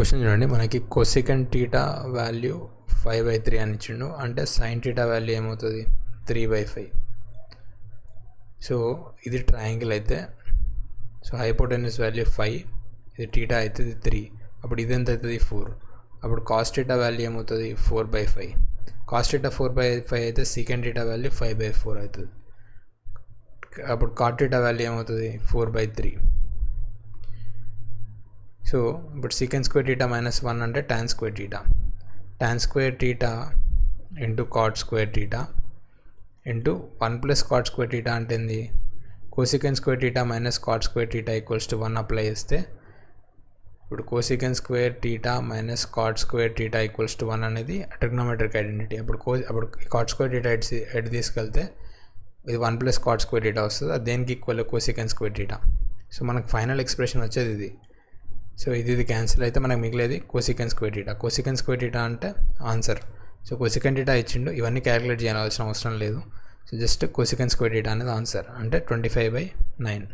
Question చూడండి, మనకి cosecant theta value 5/3 అని ఇచ్చిండు. అంటే సైన్ టీటా వాల్యూ ఏమవుతుంది 3/5. సో ఇది ట్రయాంగిల్ అయితే, సో హైపోటెన్యూస్ వాల్యూ 5, ఇది టీటా అవుతుంది 3, అప్పుడు ఇది ఎంత అవుతుంది 4. అప్పుడు కాస్ టీటా వాల్యూ ఏమవుతుంది 4/5. కాస్ టీటా 4/5 అయితే సీకెండ్ టీటా వాల్యూ 5/4 అవుతుంది. అప్పుడు కాట్ టీటా వాల్యూ ఏమవుతుంది 4/3. సో ఇప్పుడు సీకెండ్ స్క్వేర్ టీటా -1 అంటే tan square theta. tan square theta into cot square theta into 1 + cot square theta అంటే ఏంది, cosecant square theta - cot square theta = 1 apply చేస్తే ఇప్పుడు cosecant square theta - cot square theta = 1 అనేది trigonometric identity. అప్పుడు cot square theta ఎడ్ తీసుకెళ్తే ఇది 1 + cot square theta వస్తుంది. అది దేనికి equal, cosecant square theta. So మనకు ఫైనల్ ఎక్స్ప్రెషన్ వచ్చేది ఇది. సో ఇది క్యాన్సిల్ అయితే మనకు మిగిలేది cosecant square theta. Cosecant square theta అంటే ఆన్సర్. సో కోసికెండ్ టీటా ఇచ్చిండు, ఇవన్నీ క్యాలిక్యులేట్ చేయాల్సిన అవసరం లేదు. So just cosecant square theta అనేది ఆన్సర్, అంటే 25/9.